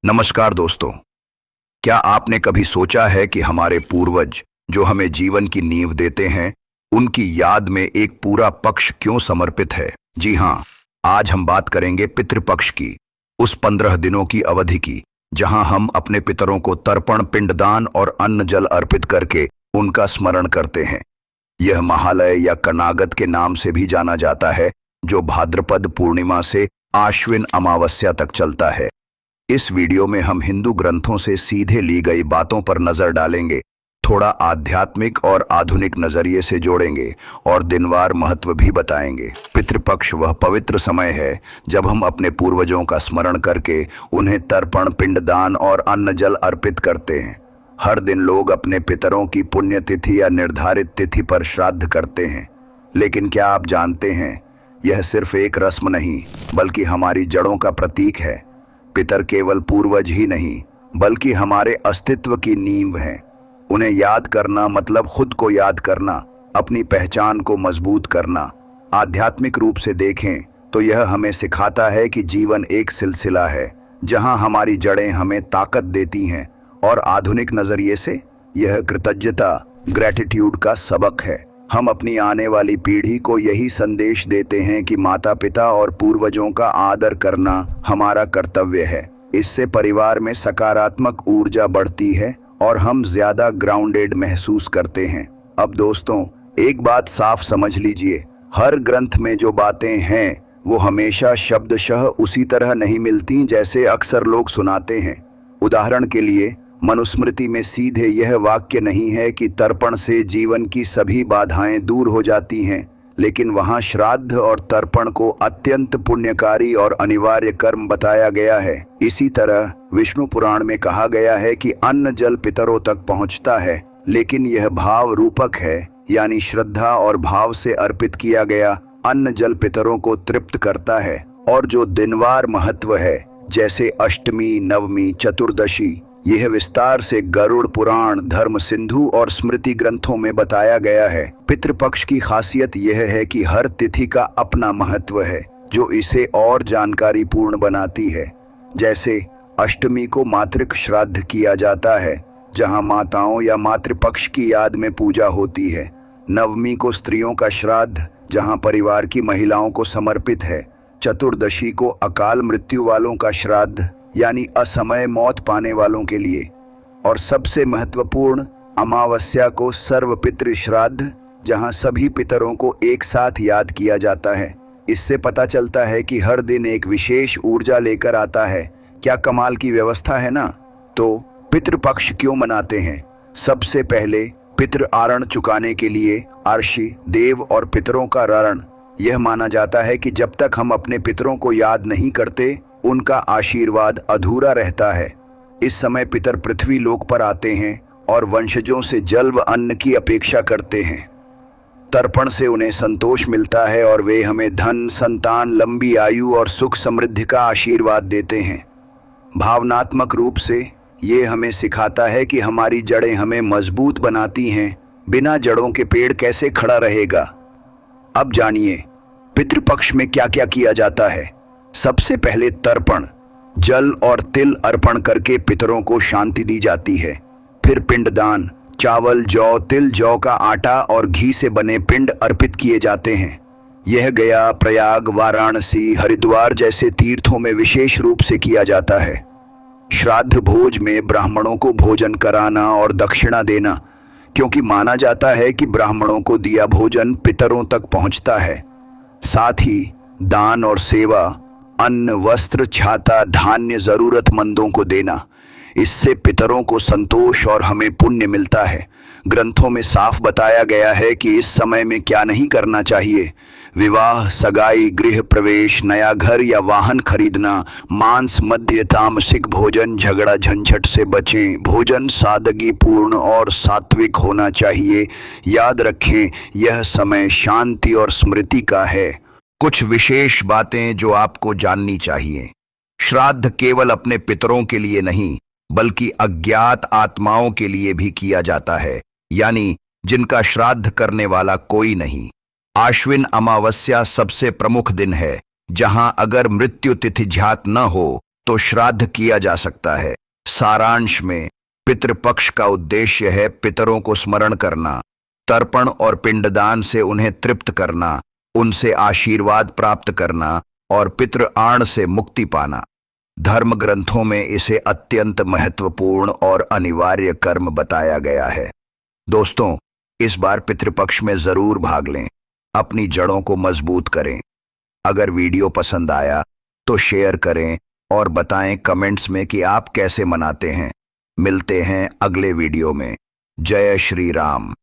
नमस्कार दोस्तों। क्या आपने कभी सोचा है कि हमारे पूर्वज जो हमें जीवन की नींव देते हैं, उनकी याद में एक पूरा पक्ष क्यों समर्पित है? जी हाँ, आज हम बात करेंगे पितृपक्ष की, उस 15 दिनों की अवधि की जहां हम अपने पितरों को तर्पण, पिंडदान और अन्न जल अर्पित करके उनका स्मरण करते हैं। यह महालय या कनागत के नाम से भी जाना जाता है, जो भाद्रपद पूर्णिमा से आश्विन अमावस्या तक चलता है। इस वीडियो में हम हिंदू ग्रंथों से सीधे ली गई बातों पर नजर डालेंगे, थोड़ा आध्यात्मिक और आधुनिक नजरिए से जोड़ेंगे और दिनवार महत्व भी बताएंगे। पितृपक्ष वह पवित्र समय है जब हम अपने पूर्वजों का स्मरण करके उन्हें तर्पण, पिंडदान और अन्न जल अर्पित करते हैं। हर दिन लोग अपने पितरों की पुण्यतिथि या निर्धारित तिथि पर श्राद्ध करते हैं, लेकिन क्या आप जानते हैं, यह सिर्फ एक रस्म नहीं बल्कि हमारी जड़ों का प्रतीक है। पितर केवल पूर्वज ही नहीं बल्कि हमारे अस्तित्व की नींव हैं। उन्हें याद करना मतलब खुद को याद करना, अपनी पहचान को मजबूत करना। आध्यात्मिक रूप से देखें तो यह हमें सिखाता है कि जीवन एक सिलसिला है जहां हमारी जड़ें हमें ताकत देती हैं, और आधुनिक नजरिए से यह कृतज्ञता, ग्रैटिट्यूड का सबक है। हम अपनी आने वाली पीढ़ी को यही संदेश देते हैं कि माता पिता और पूर्वजों का आदर करना हमारा कर्तव्य है। इससे परिवार में सकारात्मक ऊर्जा बढ़ती है और हम ज्यादा ग्राउंडेड महसूस करते हैं। अब दोस्तों, एक बात साफ समझ लीजिए, हर ग्रंथ में जो बातें हैं वो हमेशा शब्दशः उसी तरह नहीं मिलती जैसे अक्सर लोग सुनाते हैं। उदाहरण के लिए, मनुस्मृति में सीधे यह वाक्य नहीं है कि तर्पण से जीवन की सभी बाधाएं दूर हो जाती हैं, लेकिन वहां श्राद्ध और तर्पण को अत्यंत पुण्यकारी और अनिवार्य कर्म बताया गया है। इसी तरह विष्णु पुराण में कहा गया है कि अन्न जल पितरों तक पहुंचता है, लेकिन यह भाव रूपक है, यानी श्रद्धा और भाव से अर्पित किया गया अन्न जल पितरों को तृप्त करता है। और जो दिनवार महत्व है, जैसे अष्टमी, नवमी, चतुर्दशी, यह विस्तार से गरुड़ पुराण, धर्म सिंधु और स्मृति ग्रंथों में बताया गया है। पितृपक्ष की खासियत यह है कि हर तिथि का अपना महत्व है जो इसे और जानकारी पूर्ण बनाती है। जैसे अष्टमी को मातृक श्राद्ध किया जाता है, जहां माताओं या मातृपक्ष की याद में पूजा होती है। नवमी को स्त्रियों का श्राद्ध, जहां परिवार की महिलाओं को समर्पित है। चतुर्दशी को अकाल मृत्यु वालों का श्राद्ध, यानी असमय मौत पाने वालों के लिए। और सबसे महत्वपूर्ण, अमावस्या को सर्वपितृ श्राद्ध, जहां सभी पितरों को एक साथ याद किया जाता है। इससे पता चलता है कि हर दिन एक विशेष ऊर्जा लेकर आता है। क्या कमाल की व्यवस्था है ना। तो पितृपक्ष क्यों मनाते हैं? सबसे पहले पितृ आरण चुकाने के लिए। अर्षि, देव और पितरों का ऋण। यह माना जाता है कि जब तक हम अपने पितरों को याद नहीं करते, उनका आशीर्वाद अधूरा रहता है। इस समय पितर पृथ्वी लोक पर आते हैं और वंशजों से जल व अन्न की अपेक्षा करते हैं। तर्पण से उन्हें संतोष मिलता है और वे हमें धन, संतान, लंबी आयु और सुख समृद्धि का आशीर्वाद देते हैं। भावनात्मक रूप से ये हमें सिखाता है कि हमारी जड़ें हमें मजबूत बनाती हैं। बिना जड़ों के पेड़ कैसे खड़ा रहेगा। अब जानिए पितृपक्ष में क्या क्या किया जाता है। सबसे पहले तर्पण, जल और तिल अर्पण करके पितरों को शांति दी जाती है। फिर पिंडदान, चावल, जौ, तिल, जौ का आटा और घी से बने पिंड अर्पित किए जाते हैं। यह गया, प्रयाग, वाराणसी, हरिद्वार जैसे तीर्थों में विशेष रूप से किया जाता है। श्राद्ध भोज में ब्राह्मणों को भोजन कराना और दक्षिणा देना, क्योंकि माना जाता है कि ब्राह्मणों को दिया भोजन पितरों तक पहुंचता है। साथ ही दान और सेवा, अन्न, वस्त्र, छाता, धान्य जरूरतमंदों को देना, इससे पितरों को संतोष और हमें पुण्य मिलता है। ग्रंथों में साफ बताया गया है कि इस समय में क्या नहीं करना चाहिए। विवाह, सगाई, गृह प्रवेश, नया घर या वाहन खरीदना, मांस, मद्य, तामसिक भोजन, झगड़ा झंझट से बचें। भोजन सादगी पूर्ण और सात्विक होना चाहिए। याद रखें, यह समय शांति और स्मृति का है। कुछ विशेष बातें जो आपको जाननी चाहिए। श्राद्ध केवल अपने पितरों के लिए नहीं बल्कि अज्ञात आत्माओं के लिए भी किया जाता है, यानी जिनका श्राद्ध करने वाला कोई नहीं। आश्विन अमावस्या सबसे प्रमुख दिन है, जहां अगर मृत्यु तिथि ज्ञात न हो तो श्राद्ध किया जा सकता है। सारांश में पितृपक्ष का उद्देश्य है पितरों को स्मरण करना, तर्पण और पिंडदान से उन्हें तृप्त करना, उनसे आशीर्वाद प्राप्त करना और पितृ आण से मुक्ति पाना। धर्म ग्रंथों में इसे अत्यंत महत्वपूर्ण और अनिवार्य कर्म बताया गया है। दोस्तों, इस बार पितृपक्ष में जरूर भाग लें, अपनी जड़ों को मजबूत करें। अगर वीडियो पसंद आया तो शेयर करें और बताएं कमेंट्स में कि आप कैसे मनाते हैं। मिलते हैं अगले वीडियो में। जय श्री राम।